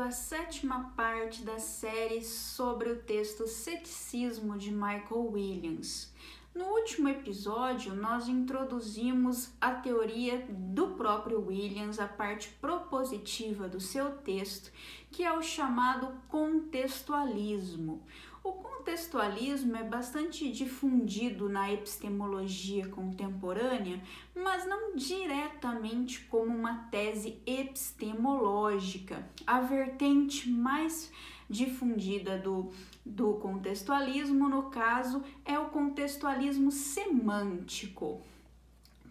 a 7ª parte da série sobre o texto Ceticismo de Michael Williams. No último episódio, nós introduzimos a teoria do próprio Williams, a parte propositiva do seu texto, que é o chamado contextualismo. O contextualismo é bastante difundido na epistemologia contemporânea, mas não diretamente como uma tese epistemológica. A vertente mais difundida do contextualismo, no caso, é o contextualismo semântico.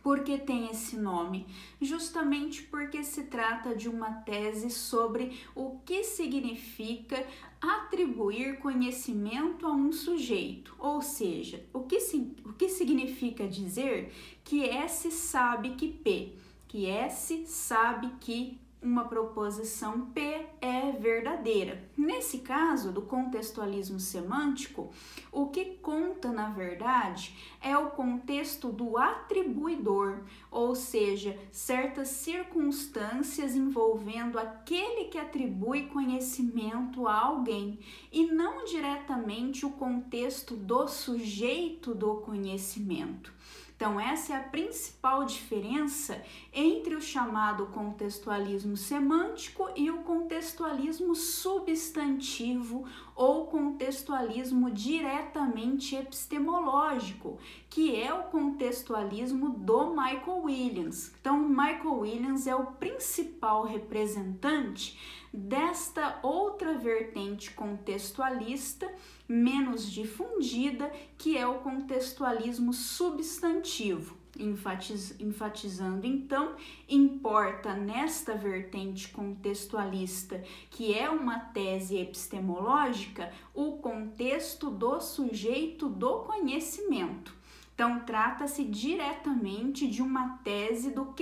Por que tem esse nome? Justamente porque se trata de uma tese sobre o que significa atribuir conhecimento a um sujeito, ou seja, o que significa dizer que S sabe que P, que S sabe que uma proposição P é verdadeira. Nesse caso do contextualismo semântico, o que conta na verdade é o contexto do atribuidor, ou seja, certas circunstâncias envolvendo aquele que atribui conhecimento a alguém, e não diretamente o contexto do sujeito do conhecimento. Então, essa é a principal diferença entre o chamado contextualismo semântico e o contextualismo substantivo ou contextualismo diretamente epistemológico, que é o contextualismo do Michael Williams. Então, Michael Williams é o principal representante desta outra vertente contextualista, menos difundida, que é o contextualismo substantivo. Enfatizando, então, importa nesta vertente contextualista, que é uma tese epistemológica, o contexto do sujeito do conhecimento. Então, trata-se diretamente de uma tese do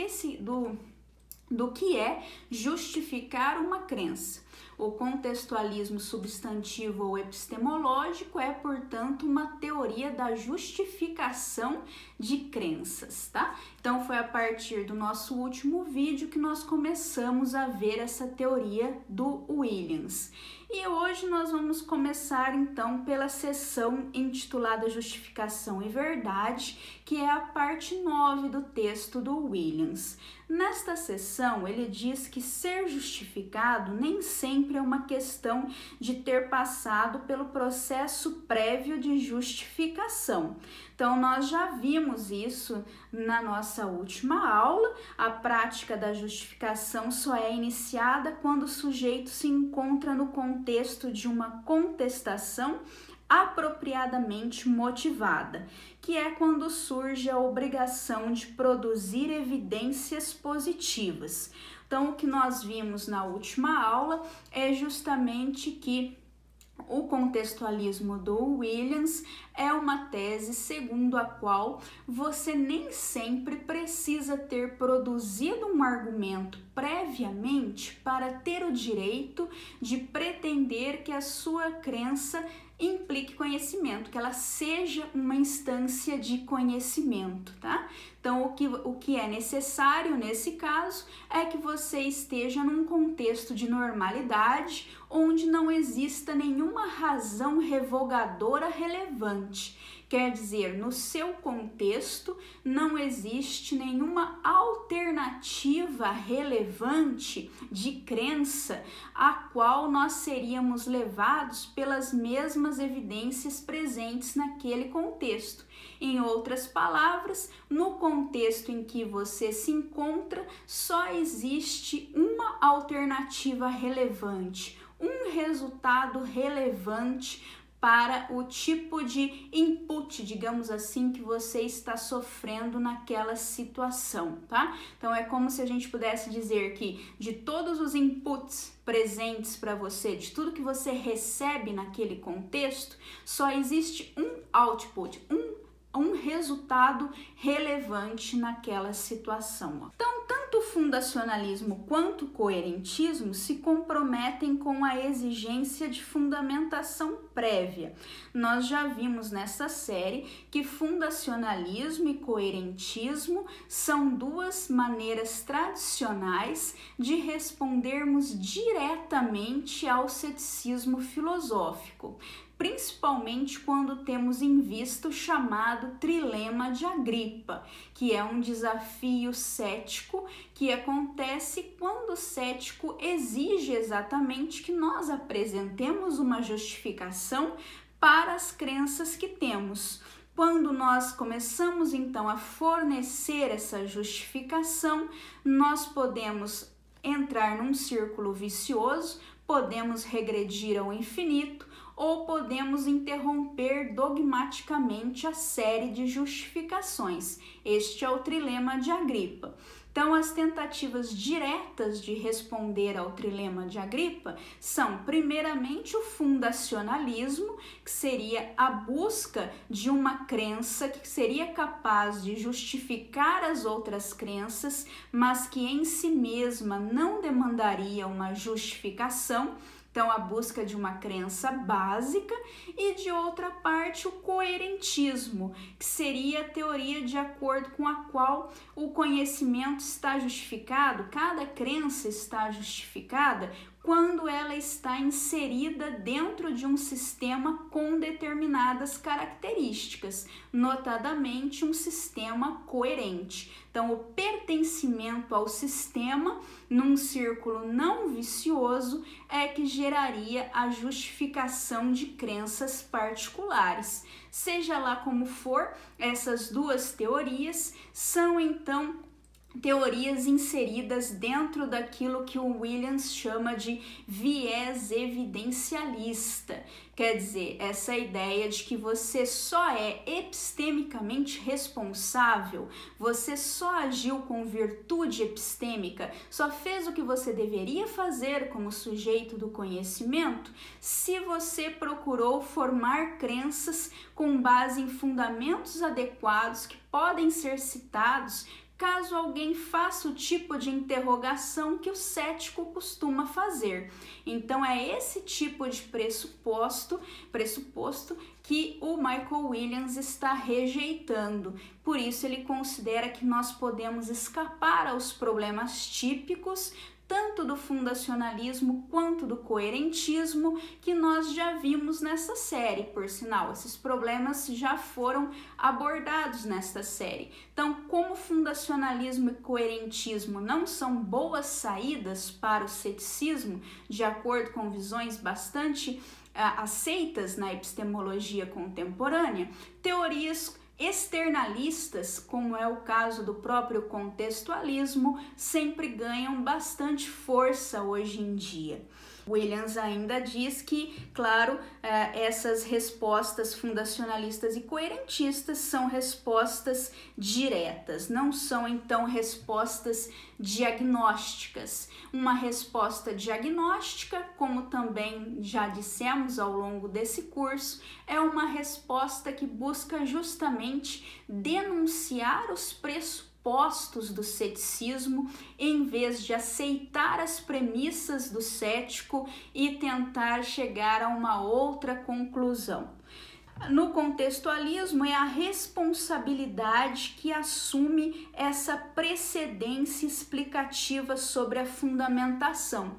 que é justificar uma crença. O contextualismo substantivo ou epistemológico é, portanto, uma teoria da justificação de crenças, tá? Então, foi a partir do nosso último vídeo que nós começamos a ver essa teoria do Williams. E hoje nós vamos começar, então, pela seção intitulada Justificação e Verdade, que é a parte 9 do texto do Williams. Nesta seção, ele diz que ser justificado nem sempre é uma questão de ter passado pelo processo prévio de justificação. Então, nós já vimos isso na nossa última aula. A prática da justificação só é iniciada quando o sujeito se encontra no contexto de uma contestação apropriadamente motivada, que é quando surge a obrigação de produzir evidências positivas. Então, o que nós vimos na última aula é justamente que o contextualismo do Williams é uma tese segundo a qual você nem sempre precisa ter produzido um argumento previamente para ter o direito de pretender que a sua crença implique conhecimento, que ela seja uma instância de conhecimento, tá? Então, o que é necessário nesse caso é que você esteja num contexto de normalidade, onde não exista nenhuma razão revogadora relevante. Quer dizer, no seu contexto não existe nenhuma alternativa relevante de crença a qual nós seríamos levados pelas mesmas evidências presentes naquele contexto. Em outras palavras, no contexto em que você se encontra, só existe uma alternativa relevante, um resultado relevante para o tipo de input, digamos assim, que você está sofrendo naquela situação, tá? Então, é como se a gente pudesse dizer que de todos os inputs presentes para você, de tudo que você recebe naquele contexto, só existe um output, um resultado relevante naquela situação. Então, tanto tanto o fundacionalismo quanto o coerentismo se comprometem com a exigência de fundamentação prévia. Nós já vimos nessa série que fundacionalismo e coerentismo são duas maneiras tradicionais de respondermos diretamente ao ceticismo filosófico, principalmente quando temos em vista o chamado trilema de Agripa, que é um desafio cético que acontece quando o cético exige exatamente que nós apresentemos uma justificação para as crenças que temos. Quando nós começamos então a fornecer essa justificação, nós podemos entrar num círculo vicioso, podemos regredir ao infinito, ou podemos interromper dogmaticamente a série de justificações. Este é o trilema de Agripa. Então, as tentativas diretas de responder ao trilema de Agripa são, primeiramente, o fundacionalismo, que seria a busca de uma crença que seria capaz de justificar as outras crenças, mas que em si mesma não demandaria uma justificação. Então, a busca de uma crença básica, e de outra parte o coerentismo, que seria a teoria de acordo com a qual o conhecimento está justificado, cada crença está justificada quando ela está inserida dentro de um sistema com determinadas características, notadamente um sistema coerente. Então, o pertencimento ao sistema, num círculo não vicioso, é que geraria a justificação de crenças particulares. Seja lá como for, essas duas teorias são então teorias inseridas dentro daquilo que o Williams chama de viés evidencialista. Quer dizer, essa ideia de que você só é epistemicamente responsável, você só agiu com virtude epistêmica, só fez o que você deveria fazer como sujeito do conhecimento, se você procurou formar crenças com base em fundamentos adequados que podem ser citados caso alguém faça o tipo de interrogação que o cético costuma fazer. Então, é esse tipo de pressuposto que o Michael Williams está rejeitando. Por isso, ele considera que nós podemos escapar aos problemas típicos tanto do fundacionalismo quanto do coerentismo, que nós já vimos nessa série. Por sinal, esses problemas já foram abordados nesta série. Então, como fundacionalismo e coerentismo não são boas saídas para o ceticismo, de acordo com visões bastante aceitas na epistemologia contemporânea, teorias externalistas, como é o caso do próprio contextualismo, sempre ganham bastante força hoje em dia. Williams ainda diz que, claro, essas respostas fundacionalistas e coerentistas são respostas diretas, não são então respostas diagnósticas. Uma resposta diagnóstica, como também já dissemos ao longo desse curso, é uma resposta que busca justamente denunciar os pressupostos do ceticismo, em vez de aceitar as premissas do cético e tentar chegar a uma outra conclusão. No contextualismo, é a responsabilidade que assume essa precedência explicativa sobre a fundamentação.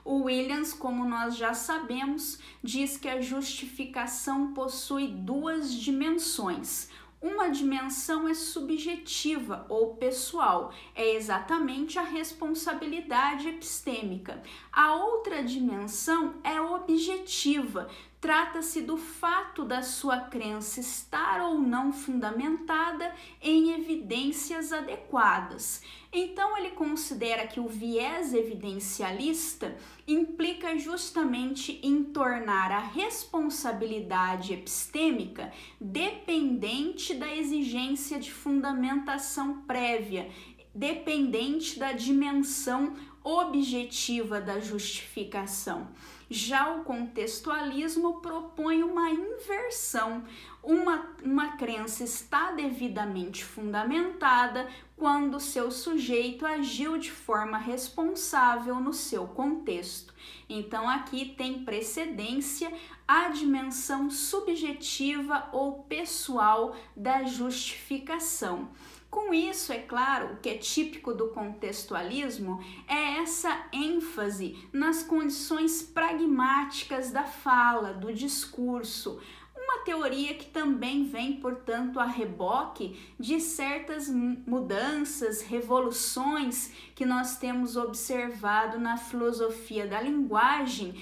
O Williams, como nós já sabemos, diz que a justificação possui duas dimensões. Uma dimensão é subjetiva ou pessoal, é exatamente a responsabilidade epistêmica. A outra dimensão é objetiva, trata-se do fato da sua crença estar ou não fundamentada em evidências adequadas. Então, ele considera que o viés evidencialista implica justamente em tornar a responsabilidade epistêmica dependente da exigência de fundamentação prévia, dependente da dimensão objetiva da justificação. Já o contextualismo propõe uma inversão. Uma crença está devidamente fundamentada quando seu sujeito agiu de forma responsável no seu contexto. Então, aqui tem precedência a dimensão subjetiva ou pessoal da justificação. Com isso, é claro, o que é típico do contextualismo é essa ênfase nas condições pragmáticas da fala, do discurso. Uma teoria que também vem, portanto, a reboque de certas mudanças, revoluções que nós temos observado na filosofia da linguagem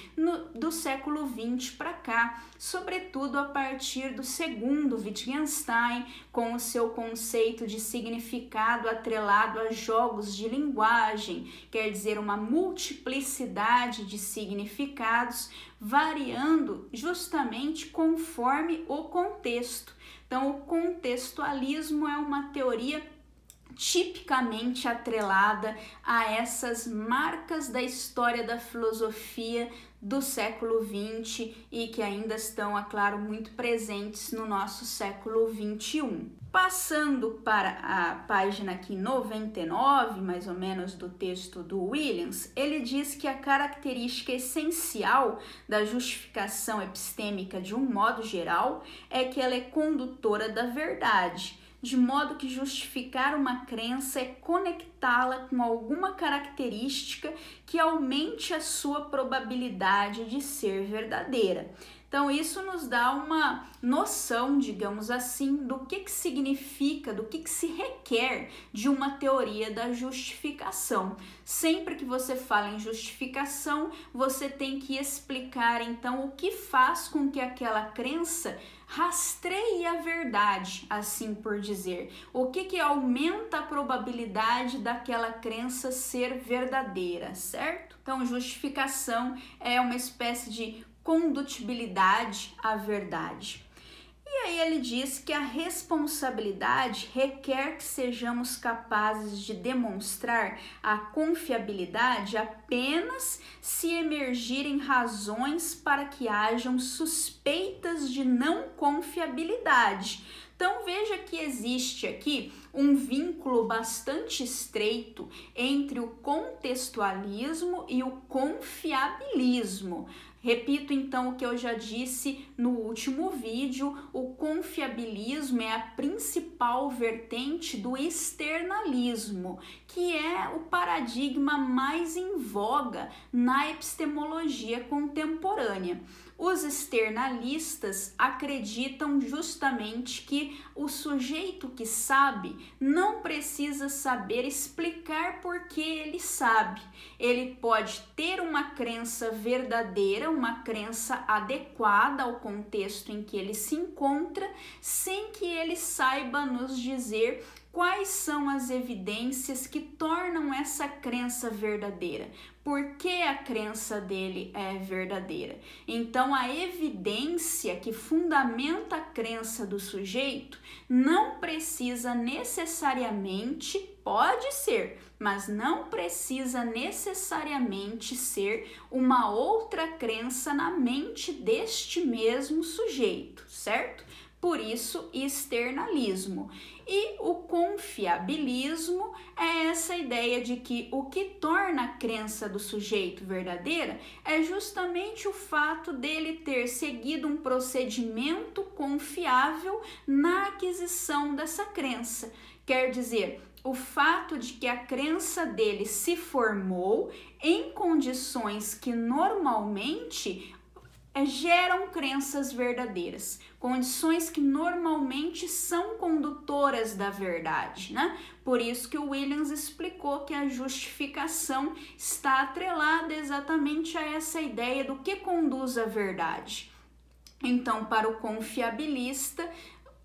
do século XX para cá, sobretudo a partir do segundo Wittgenstein, com o seu conceito de significado atrelado a jogos de linguagem, quer dizer, uma multiplicidade de significados, variando justamente conforme o contexto. Então, o contextualismo é uma teoria tipicamente atrelada a essas marcas da história da filosofia do século XX e que ainda estão, é claro, muito presentes no nosso século XXI. Passando para a página aqui 99, mais ou menos, do texto do Williams, ele diz que a característica essencial da justificação epistêmica, de um modo geral, é que ela é condutora da verdade, de modo que justificar uma crença é conectá-la com alguma característica que aumente a sua probabilidade de ser verdadeira. Então, isso nos dá uma noção, digamos assim, do que significa, do que se requer de uma teoria da justificação. Sempre que você fala em justificação, você tem que explicar, então, o que faz com que aquela crença rastreie a verdade, assim por dizer. O que aumenta a probabilidade daquela crença ser verdadeira, certo? Então, justificação é uma espécie de condutibilidade à verdade. E aí ele diz que a responsabilidade requer que sejamos capazes de demonstrar a confiabilidade apenas se emergirem razões para que hajam suspeitas de não confiabilidade. Então veja que existe aqui um vínculo bastante estreito entre o contextualismo e o confiabilismo. Repito então o que eu já disse no último vídeo, o confiabilismo é a principal vertente do externalismo, que é o paradigma mais em voga na epistemologia contemporânea. Os externalistas acreditam justamente que o sujeito que sabe não precisa saber explicar por que ele sabe. Ele pode ter uma crença verdadeira, uma crença adequada ao contexto em que ele se encontra, sem que ele saiba nos dizer quais são as evidências que tornam essa crença verdadeira. Por que a crença dele é verdadeira? Então, a evidência que fundamenta a crença do sujeito não precisa necessariamente, pode ser, mas não precisa necessariamente ser uma outra crença na mente deste mesmo sujeito, certo? Por isso, externalismo. E o confiabilismo é essa ideia de que o que torna a crença do sujeito verdadeira é justamente o fato dele ter seguido um procedimento confiável na aquisição dessa crença. Quer dizer, o fato de que a crença dele se formou em condições que normalmente geram crenças verdadeiras, condições que normalmente são condutoras da verdade, né? Por isso que o Williams explicou que a justificação está atrelada exatamente a essa ideia do que conduz à verdade. Então, para o confiabilista,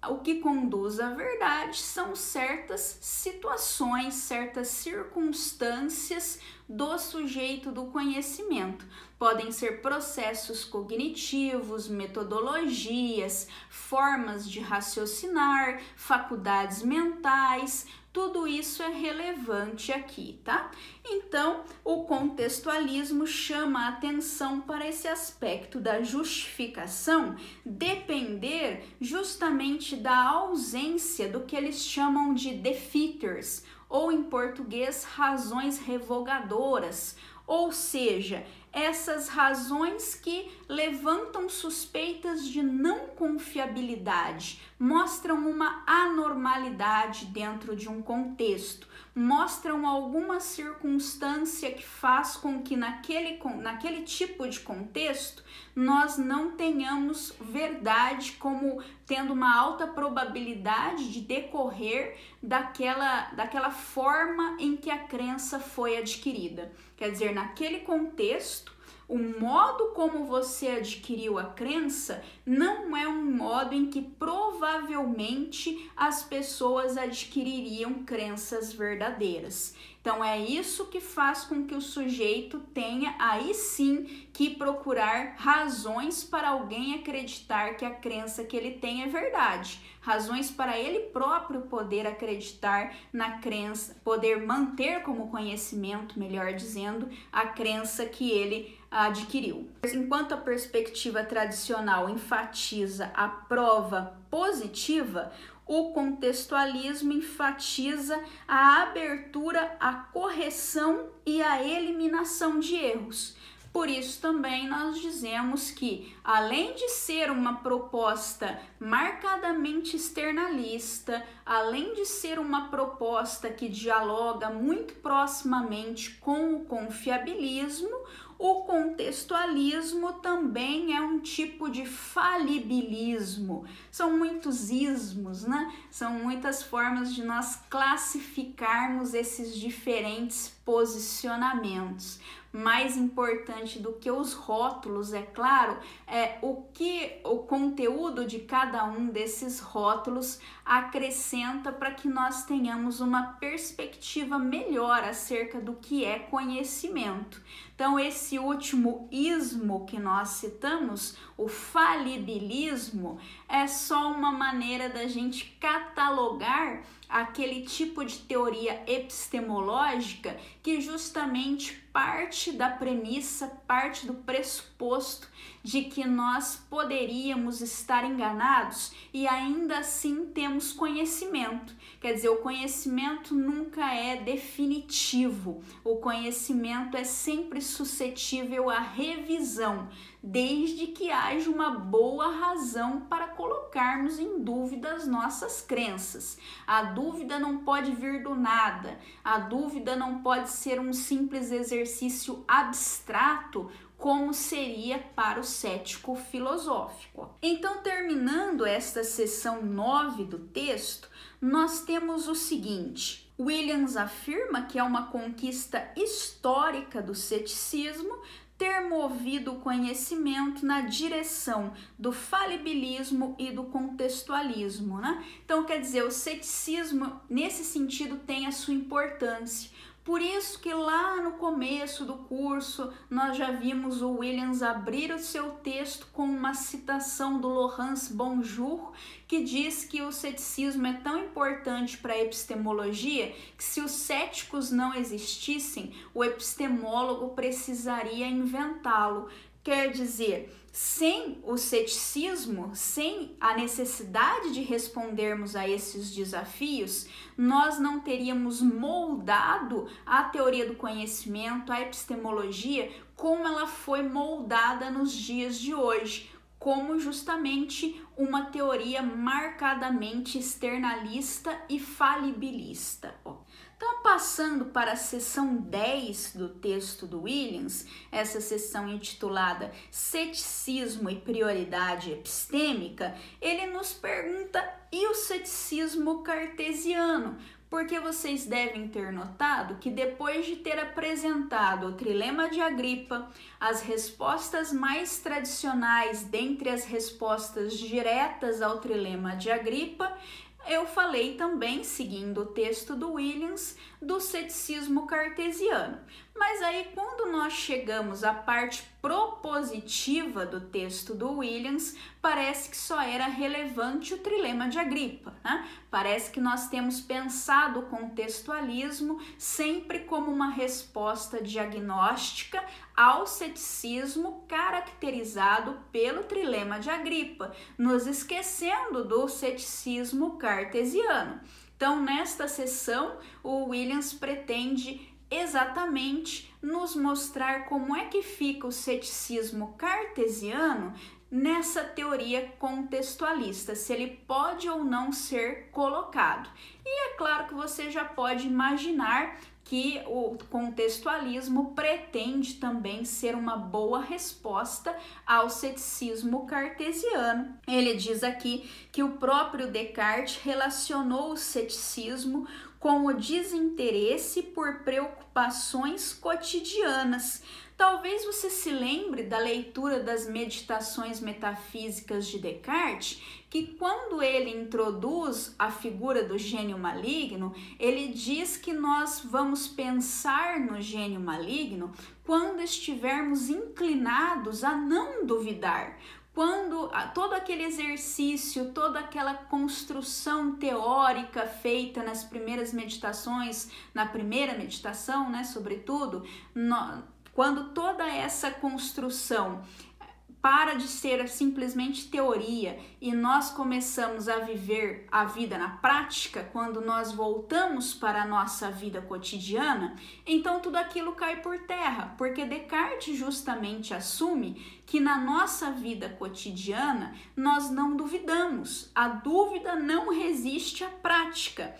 o que conduz à verdade são certas situações, certas circunstâncias do sujeito do conhecimento. podem ser processos cognitivos, metodologias, formas de raciocinar, faculdades mentais. Tudo isso é relevante aqui, tá? Então, o contextualismo chama a atenção para esse aspecto da justificação depender justamente da ausência do que eles chamam de defeaters, ou em português, razões revogadoras, ou seja, essas razões que levantam suspeitas de não confiabilidade, mostram uma anormalidade dentro de um contexto, mostram alguma circunstância que faz com que naquele tipo de contexto nós não tenhamos verdade como tendo uma alta probabilidade de decorrer daquela forma em que a crença foi adquirida. Quer dizer, naquele contexto, o modo como você adquiriu a crença não é um modo em que provavelmente as pessoas adquiririam crenças verdadeiras. Então é isso que faz com que o sujeito tenha aí sim que procurar razões para alguém acreditar que a crença que ele tem é verdade. Razões para ele próprio poder acreditar na crença, poder manter como conhecimento, melhor dizendo, a crença que ele adquiriu. Enquanto a perspectiva tradicional enfatiza a prova positiva, o contextualismo enfatiza a abertura à correção e à eliminação de erros. Por isso também nós dizemos que, além de ser uma proposta marcadamente externalista, além de ser uma proposta que dialoga muito proximamente com o confiabilismo, o contextualismo também é um tipo de falibilismo. São muitos ismos, né? São muitas formas de nós classificarmos esses diferentes posicionamentos. Mais importante do que os rótulos, é claro, é o que o conteúdo de cada um desses rótulos acrescenta para que nós tenhamos uma perspectiva melhor acerca do que é conhecimento. Então, esse último ismo que nós citamos, o falibilismo, é só uma maneira da gente catalogar aquele tipo de teoria epistemológica que justamente parte da premissa, parte do pressuposto de que nós poderíamos estar enganados e ainda assim temos conhecimento. Quer dizer, o conhecimento nunca é definitivo, o conhecimento é sempre suscetível à revisão, desde que haja uma boa razão para colocarmos em dúvida as nossas crenças. A dúvida não pode vir do nada, a dúvida não pode ser um simples exercício abstrato, como seria para o cético filosófico. Então, terminando esta seção 9 do texto, nós temos o seguinte: Williams afirma que é uma conquista histórica do ceticismo ter movido o conhecimento na direção do falibilismo e do contextualismo, né? Então, quer dizer, o ceticismo, nesse sentido, tem a sua importância. Por isso que lá no começo do curso nós já vimos o Williams abrir o seu texto com uma citação do Laurence Bonjour, que diz que o ceticismo é tão importante para a epistemologia que se os céticos não existissem, o epistemólogo precisaria inventá-lo. Quer dizer, sem o ceticismo, sem a necessidade de respondermos a esses desafios, nós não teríamos moldado a teoria do conhecimento, a epistemologia, como ela foi moldada nos dias de hoje, como justamente uma teoria marcadamente externalista e falibilista. Então, passando para a seção 10 do texto do Williams, essa seção intitulada Ceticismo e Prioridade Epistêmica, ele nos pergunta: e o ceticismo cartesiano? Porque vocês devem ter notado que depois de ter apresentado o trilema de Agripa, as respostas mais tradicionais dentre as respostas diretas ao trilema de Agripa, eu falei também, seguindo o texto do Williams, do ceticismo cartesiano. Mas aí, quando nós chegamos à parte propositiva do texto do Williams, parece que só era relevante o trilema de Agripa, né? Parece que nós temos pensado o contextualismo sempre como uma resposta diagnóstica ao ceticismo caracterizado pelo trilema de Agripa, nos esquecendo do ceticismo cartesiano. Então, nesta sessão, o Williams pretende exatamente nos mostrar como é que fica o ceticismo cartesiano nessa teoria contextualista, se ele pode ou não ser colocado. E é claro que você já pode imaginar que o contextualismo pretende também ser uma boa resposta ao ceticismo cartesiano. Ele diz aqui que o próprio Descartes relacionou o ceticismo com o desinteresse por preocupações cotidianas. Talvez você se lembre da leitura das Meditações Metafísicas de Descartes, que quando ele introduz a figura do gênio maligno, ele diz que nós vamos pensar no gênio maligno quando estivermos inclinados a não duvidar. Quando todo aquele exercício, toda aquela construção teórica feita nas primeiras meditações, na primeira meditação, né, sobretudo, quando toda essa construção para de ser simplesmente teoria e nós começamos a viver a vida na prática, quando nós voltamos para a nossa vida cotidiana, então tudo aquilo cai por terra, porque Descartes justamente assume que na nossa vida cotidiana nós não duvidamos, a dúvida não resiste à prática.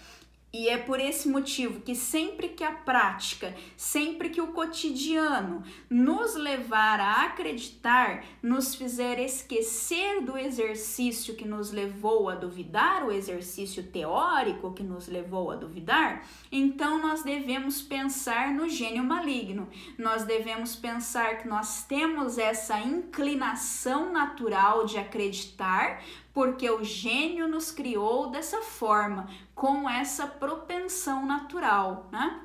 E é por esse motivo que sempre que a prática, sempre que o cotidiano nos levar a acreditar, nos fizer esquecer do exercício que nos levou a duvidar, o exercício teórico que nos levou a duvidar, então nós devemos pensar no gênio maligno. Nós devemos pensar que nós temos essa inclinação natural de acreditar, porque o gênio nos criou dessa forma, com essa propensão natural, né?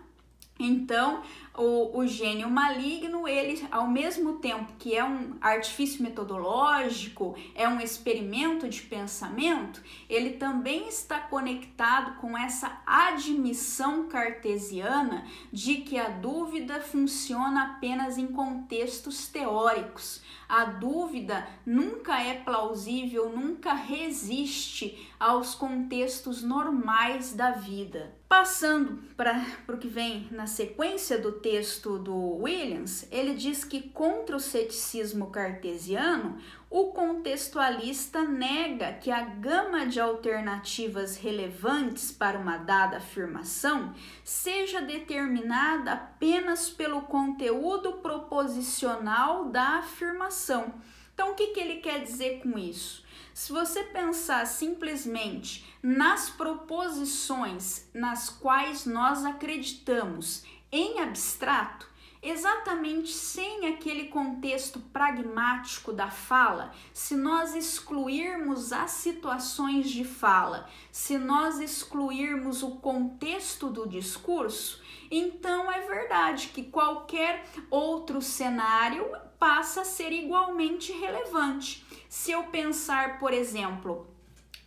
Então, o gênio maligno, ele, ao mesmo tempo que é um artifício metodológico, é um experimento de pensamento, ele também está conectado com essa admissão cartesiana de que a dúvida funciona apenas em contextos teóricos. A dúvida nunca é plausível, nunca resiste aos contextos normais da vida. Passando para o que vem na sequência do texto do Williams, ele diz que contra o ceticismo cartesiano, o contextualista nega que a gama de alternativas relevantes para uma dada afirmação seja determinada apenas pelo conteúdo proposicional da afirmação. Então, o que ele quer dizer com isso? Se você pensar simplesmente nas proposições nas quais nós acreditamos em abstrato, exatamente sem aquele contexto pragmático da fala, se nós excluirmos as situações de fala, se nós excluirmos o contexto do discurso, então é verdade que qualquer outro cenário passa a ser igualmente relevante. Se eu pensar, por exemplo,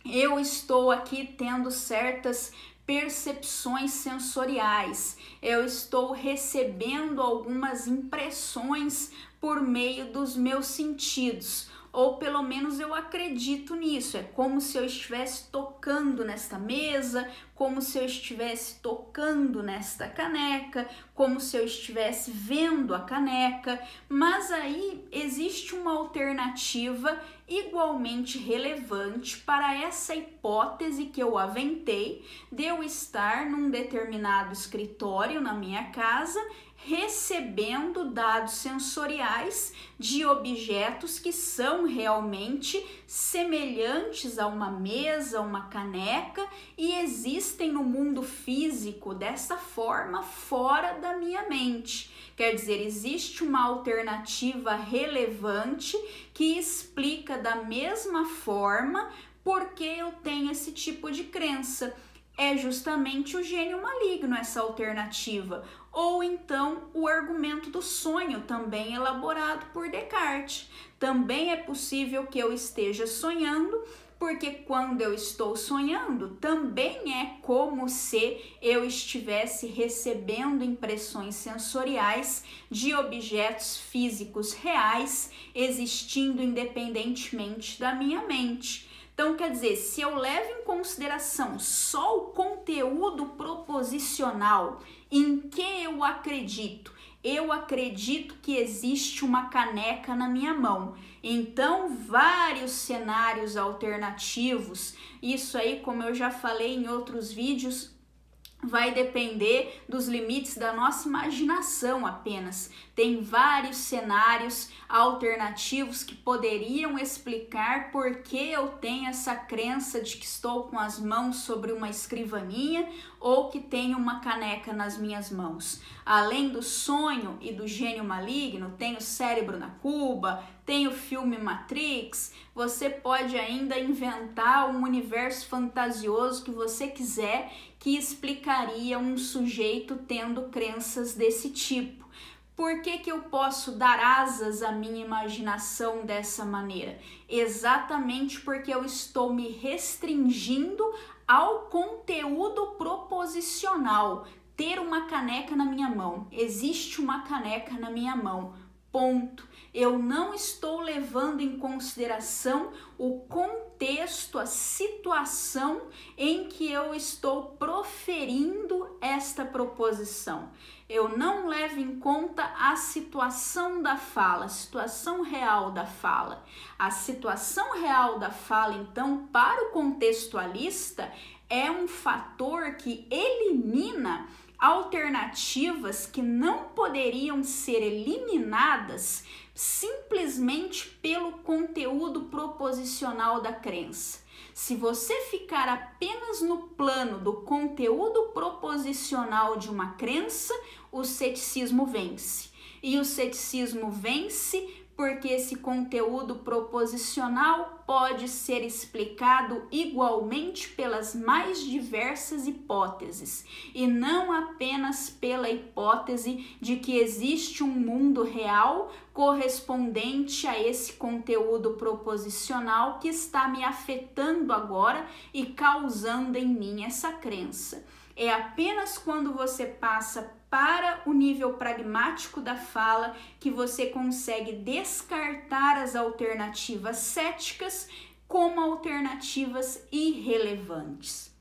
eu estou aqui tendo certas percepções sensoriais, eu estou recebendo algumas impressões por meio dos meus sentidos, ou pelo menos eu acredito nisso, é como se eu estivesse tocando nesta mesa, como se eu estivesse tocando nesta caneca, como se eu estivesse vendo a caneca, mas aí existe uma alternativa igualmente relevante para essa hipótese que eu aventei de eu estar num determinado escritório na minha casa, recebendo dados sensoriais de objetos que são realmente semelhantes a uma mesa, uma caneca e existem no mundo físico dessa forma fora da minha mente. Quer dizer, existe uma alternativa relevante que explica da mesma forma porque eu tenho esse tipo de crença. é justamente o gênio maligno essa alternativa, ou então o argumento do sonho, também elaborado por Descartes. Também é possível que eu esteja sonhando, porque quando eu estou sonhando, também é como se eu estivesse recebendo impressões sensoriais de objetos físicos reais existindo independentemente da minha mente. Então, quer dizer, se eu levo em consideração só o conteúdo proposicional em que eu acredito que existe uma caneca na minha mão. Então, vários cenários alternativos, isso aí, como eu já falei em outros vídeos, vai depender dos limites da nossa imaginação apenas. Tem vários cenários alternativos que poderiam explicar por que eu tenho essa crença de que estou com as mãos sobre uma escrivaninha ou que tenho uma caneca nas minhas mãos. Além do sonho e do gênio maligno, tem o cérebro na cuba, tem o filme Matrix. Você pode ainda inventar um universo fantasioso que você quiser que explicaria um sujeito tendo crenças desse tipo. Por que eu posso dar asas à minha imaginação dessa maneira? Exatamente porque eu estou me restringindo ao conteúdo proposicional. Ter uma caneca na minha mão. Existe uma caneca na minha mão. Ponto. Eu não estou levando em consideração o contexto, a situação em que eu estou proferindo esta proposição. Eu não levo em conta a situação da fala, a situação real da fala. A situação real da fala, então, para o contextualista, é um fator que elimina alternativas que não poderiam ser eliminadas simplesmente pelo conteúdo proposicional da crença. Se você ficar apenas no plano do conteúdo proposicional de uma crença, o ceticismo vence. E o ceticismo vence porque esse conteúdo proposicional pode ser explicado igualmente pelas mais diversas hipóteses, e não apenas pela hipótese de que existe um mundo real correspondente a esse conteúdo proposicional que está me afetando agora e causando em mim essa crença. É apenas quando você passa para o nível pragmático da fala que você consegue descartar as alternativas céticas como alternativas irrelevantes.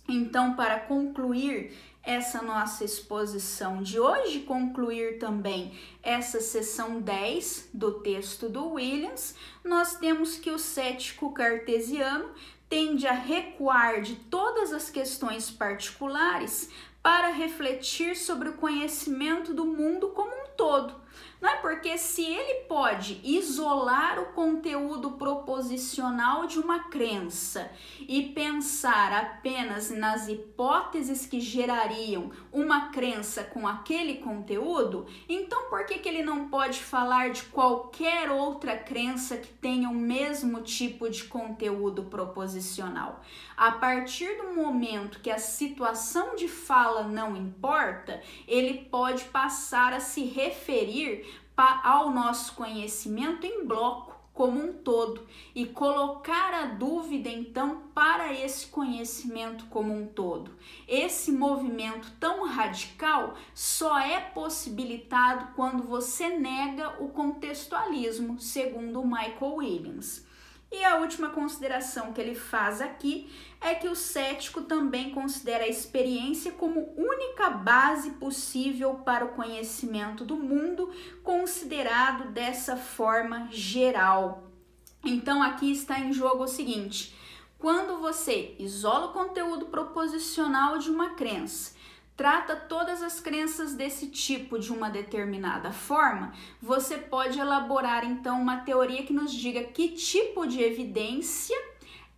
Então, para concluir essa nossa exposição de hoje, concluir também essa seção 10 do texto do Williams, nós temos que o cético cartesiano tende a recuar de todas as questões particulares para refletir sobre o conhecimento do mundo como um todo. Não é porque se ele pode isolar o conteúdo proposicional de uma crença e pensar apenas nas hipóteses que gerariam uma crença com aquele conteúdo, então por que ele não pode falar de qualquer outra crença que tenha o mesmo tipo de conteúdo proposicional? A partir do momento que a situação de fala não importa, ele pode passar a se referir ao nosso conhecimento em bloco, como um todo, e colocar a dúvida então para esse conhecimento como um todo. Esse movimento tão radical só é possibilitado quando você nega o contextualismo, segundo Michael Williams. E a última consideração que ele faz aqui é que o cético também considera a experiência como única base possível para o conhecimento do mundo, considerado dessa forma geral. Então aqui está em jogo o seguinte: quando você isola o conteúdo proposicional de uma crença, trata todas as crenças desse tipo de uma determinada forma, você pode elaborar então uma teoria que nos diga que tipo de evidência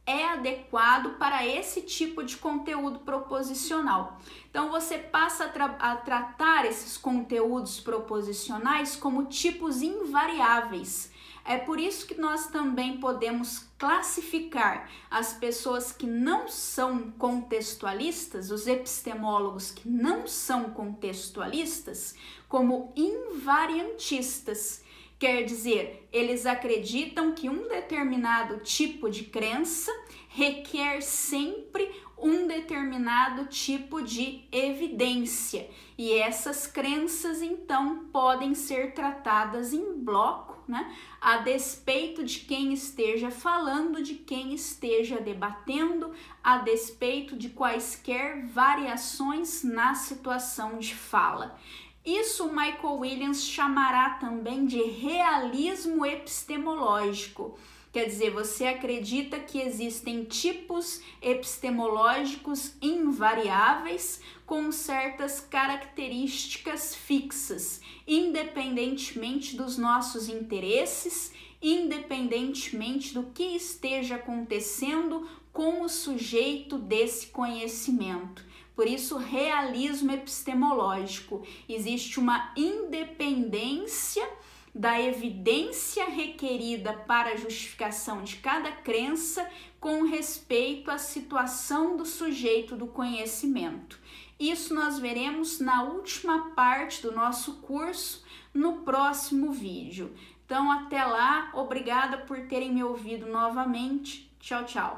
é adequado para esse tipo de conteúdo proposicional. Então você passa a tratar esses conteúdos proposicionais como tipos invariáveis. É por isso que nós também podemos classificar as pessoas que não são contextualistas, os epistemólogos que não são contextualistas, como invariantistas. Quer dizer, eles acreditam que um determinado tipo de crença requer sempre um determinado tipo de evidência. E essas crenças, então, podem ser tratadas em bloco, né? A despeito de quem esteja falando, de quem esteja debatendo, a despeito de quaisquer variações na situação de fala. Isso Michael Williams chamará também de realismo epistemológico. Quer dizer, você acredita que existem tipos epistemológicos invariáveis com certas características fixas, independentemente dos nossos interesses, independentemente do que esteja acontecendo com o sujeito desse conhecimento. Por isso, realismo epistemológico. Existe uma independência da evidência requerida para a justificação de cada crença com respeito à situação do sujeito do conhecimento. Isso nós veremos na última parte do nosso curso, no próximo vídeo. Então, até lá, obrigada por terem me ouvido novamente. Tchau, tchau.